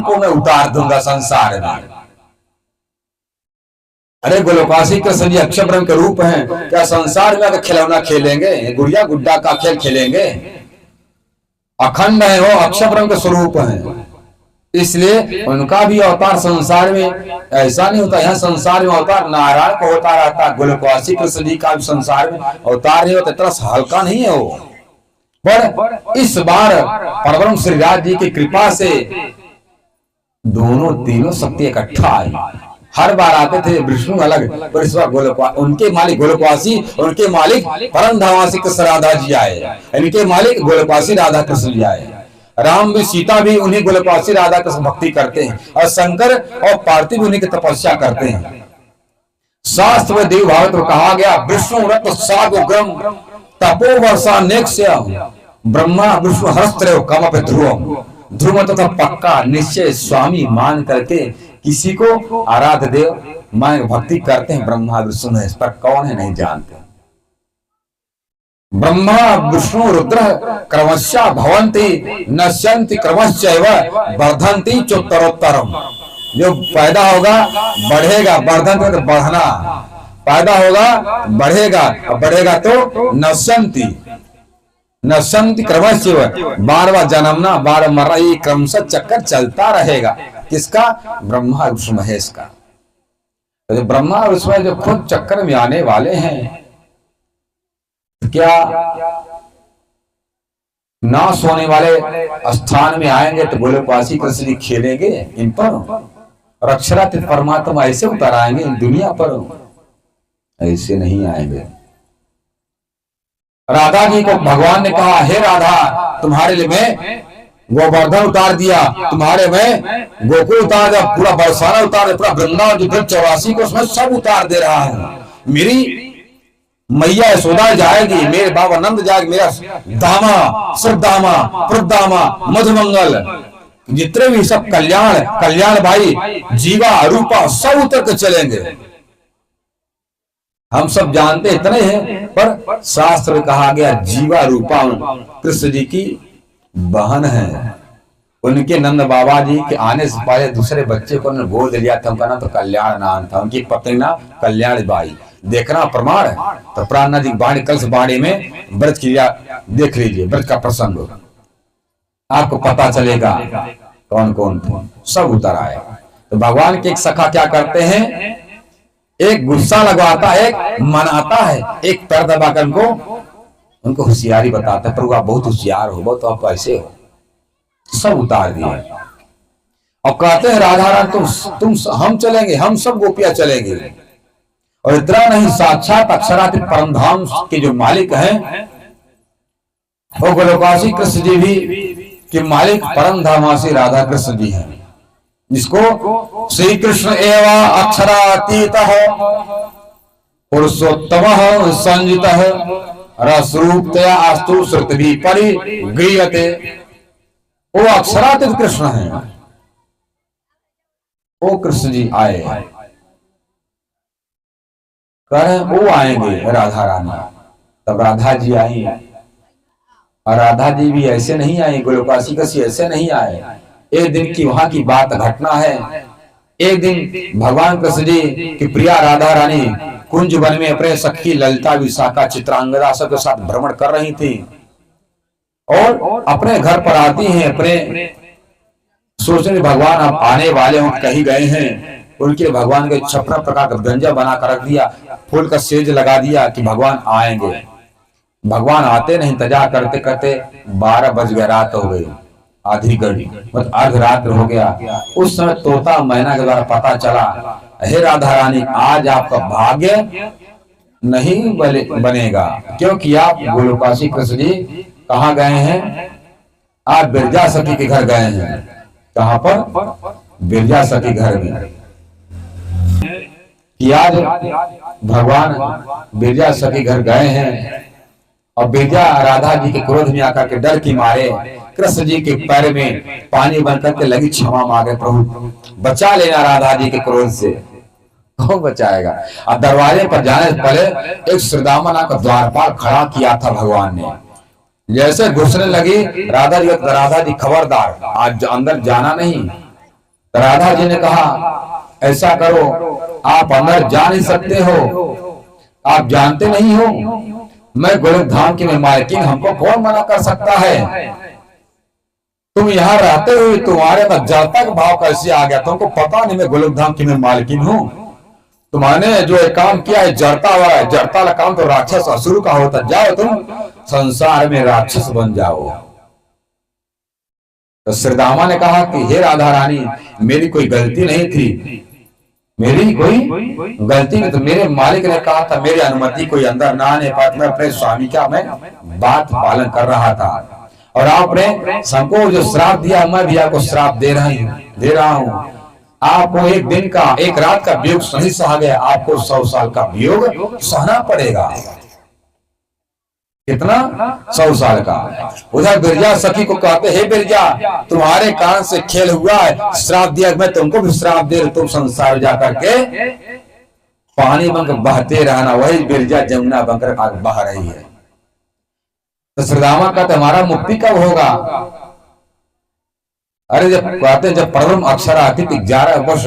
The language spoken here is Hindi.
को मैं उतार दूंगा संसार में। अरे गोलोकवासी कृष्ण जी अक्षय ब्रह्म के रूप हैं, क्या संसार में अगर खिलौना खेलेंगे, गुड़िया गुड्डा का खेल खेलेंगे? अखंड है वो, अक्षय ब्रह्म के स्वरूप हैं। इसलिए उनका भी अवतार संसार में ऐसा नहीं होता। यहाँ संसार में अवतार नारायण को होता रहता है, गोलोकवासी कृष्ण जी का भी संसार में अवतार नहीं होता। इतना हल्का नहीं है वो। पर इस बार परब्रह्म श्री राज जी की कृपा से दोनों तीनों शक्ति इकट्ठा आई। हर बार आते थे विष्णु अलग, पर इस बार उनके मालिक गोलोकवासी, उनके मालिक परम धामवासी कृष्ण राधा जी आए, इनके मालिक गोलोकवासी राधा कृष्ण जी आए। राम भी सीता भी उन्हीं गोलोकवासी राधा कृष्ण भक्ति करते हैं, और शंकर और पार्थिव उन्हीं की तपस्या करते हैं। शास्त्र में देव भागवत में कहा गया, विष्णु रत सागुग्रम तपो वर्षा नेक्ष्य ब्रह्मा विष्णु हरस्त्रयो कमपि ध्रुवम। ध्रुव तथा पक्का निश्चय स्वामी मान करके किसी को आराध्य देव मान भक्ति करते हैं। ब्रह्मा विष्णु है, इस पर कौन है नहीं जानते। ब्रह्मा विष्णु रुद्र क्रमशः भवन्ति नश्यन्ति क्रमश्चैव वर्धन्ति चोत्तरोत्तरम। जो पैदा होगा बढ़ेगा, वर्धन तो बढ़ना, पैदा होगा बढ़ेगा, बढ़ेगा तो नश्यन्ति नश्यन्ति क्रमश्चैव, बार जन्मना बार मरना, ये क्रमशः चक्कर चलता रहेगा। किसका? ब्रह्मा विष्णु महेश का। तो ब्रह्मा विष्णु जो खुद चक्कर में आने वाले हैं, क्या नाश होने वाले स्थान में आएंगे तो गोलोकवासी कृष्ण जी खेलेंगे इन पर, और अक्षरातीत परमात्मा ऐसे उतर आएंगे इन दुनिया पर? ऐसे नहीं आएंगे। राधा जी को भगवान ने कहा, हे राधा तुम्हारे लिए मैं गोवर्धन उतार दिया, तुम्हारे में गोकुल उतार दिया, पूरा बरसाना उतार दिया, पूरा वृंदावन जो 84 को उसमें सब उतार दे रहा हूं। मेरी मैया यशोदा जाएगी, मेरे बाबा नंद जाएगी, मेरा दामा सुदामा प्रदामा मधुमंगल जितने भी सब कल्याण भाई जीवा रूपा सब उतर के चलेंगे। हम सब जानते इतने हैं, पर शास्त्र में कहा गया जीवा रूपा कृष्ण जी की बहन है। उनके नंद बाबा जी के आने से पहले दूसरे बच्चे को उन्होंने गोद लिया था, उनका नाम तो कल्याण नाम था, उनकी पत्नी नाम कल्याण बाई। देखना प्रमाण है तो प्राणनाथ जी बाणी कल से बाणी में व्रत किया, देख लीजिए व्रत का प्रसंग, आपको पता चलेगा कौन कौन थे, सब उतर आए। तो भगवान के एक सखा क्या करते हैं, एक गुस्सा लगवाता है, एक मनाता है, एक पैर दबाकर उनको होशियारी बताता है, प्रभु आप बहुत होशियार हो, बहुत आप ऐसे हो। सब उतार दिए और कहते हैं राधा रानी तुम हम चलेंगे, हम सब गोपियां चलेंगे। और इतना नहीं, साक्षात अक्षरातीत परम धाम के जो मालिक हैं वो गोलोकवासी कृष्ण जी भी के मालिक परम धामवासी राधा कृष्ण जी हैं, जिसको श्री कृष्ण एवं अक्षरातीतः पुरुषोत्तमः संजितः रसरूपतया अस्तु श्रुतिभिः परिगृह्यते। वो अक्षरातीत कृष्ण है, वो कृष्ण जी आए कह रहे वो आएंगे राधा रानी। तब राधा जी आई, और राधा जी भी ऐसे नहीं आई, गोलोकवासी कृष्ण ऐसे नहीं आए। एक दिन की वहां की बात घटना है। एक दिन भगवान कृष्ण जी की प्रिया राधा रानी कुंज वन में अपने सखी ललिता विशाखा चित्रांगदा सबके साथ भ्रमण कर रही थी, और अपने घर पर आती हैं, अपने सोचने भगवान अब आने वाले हों, कहीं गए हैं। उनके भगवान के 56 प्रकार का व्यंजन बना कर रख दिया, फूल का सेज लगा दिया कि भगवान आएंगे। भगवान आते नहीं, इंतजार करते करते 12 बज गए, रात हो गई, आधी घड़ी मतलब अर्धरात्र हो गया। उस समय तोता मैना के द्वारा पता चला, हे राधा रानी आज आपका भाग्य नहीं बनेगा, क्योंकि आप गोलोकवासी कृष्ण जी कहाँ गए हैं, आप बिरजा सखी के घर गए हैं। कहाँ पर? बिरजा सखी घर में। कि आज भगवान बिरजा सखी घर गए हैं, और बिरजा राधा जी के क्रोध में आकर के डर की मारे कृष्ण जी के पैर में पानी बनकर के लगी, क्षमा मांगे प्रभु बचा लेना राधा जी के क्रोध से। कौन बचाएगा? और दरवाजे पर जाने से पहले एक श्रीदामा नाम का द्वारपाल खड़ा किया था भगवान ने। जैसे घुसने लगी राधा जी खबरदार आज अंदर जाना नहीं, तो राधा जी ने कहा ऐसा करो, आप अंदर जा नहीं सकते हो, आप जानते नहीं हो मैं गोलक धाम की मैं मालकिन, हमको कौन मना कर सकता है। तुम यहाँ रहते हुए तुम्हारे में जड़ता का भाव कैसे आ गया, तुमको पता नहीं मैं गोलक धाम की मैं मालकिन हूँ। तुम्हारे जो एक काम किया है जड़ता हुआ है, जड़ता वाला काम तो राक्षस असुर का होता, जाओ तुम संसार में राक्षस बन जाओ। तो श्रीदामा ने कहा कि हे राधा रानी, मेरी कोई गलती नहीं थी, मेरी कोई गलती नहीं, तो मेरे मालिक ने कहा था मेरी अनुमति कोई अंदर ना आने पाता, मैं अपने स्वामी का मैं बात पालन कर रहा था, और आपने सबको जो श्राप दिया मैं भी आपको श्राप दे रहा हूँ। आपको एक दिन का एक रात का वियोग नहीं सहा गया, आपको 100 साल का वियोग सहना पड़ेगा। कितना? 100 साल का। उधर बिरजा सखी को कहते हे बिरजा, तुम्हारे कारण से खेल हुआ है, श्राप दिया, मैं तुमको भी श्राप दे, तुम संसार जाकर के पानी बंक बहते रहना। वही बिरजा जमुना बनकर आग बह रही है। तो श्रीदामा कहते हमारा मुक्ति कब होगा? अरे जब कहते जब परम अक्षर आती 11 वर्ष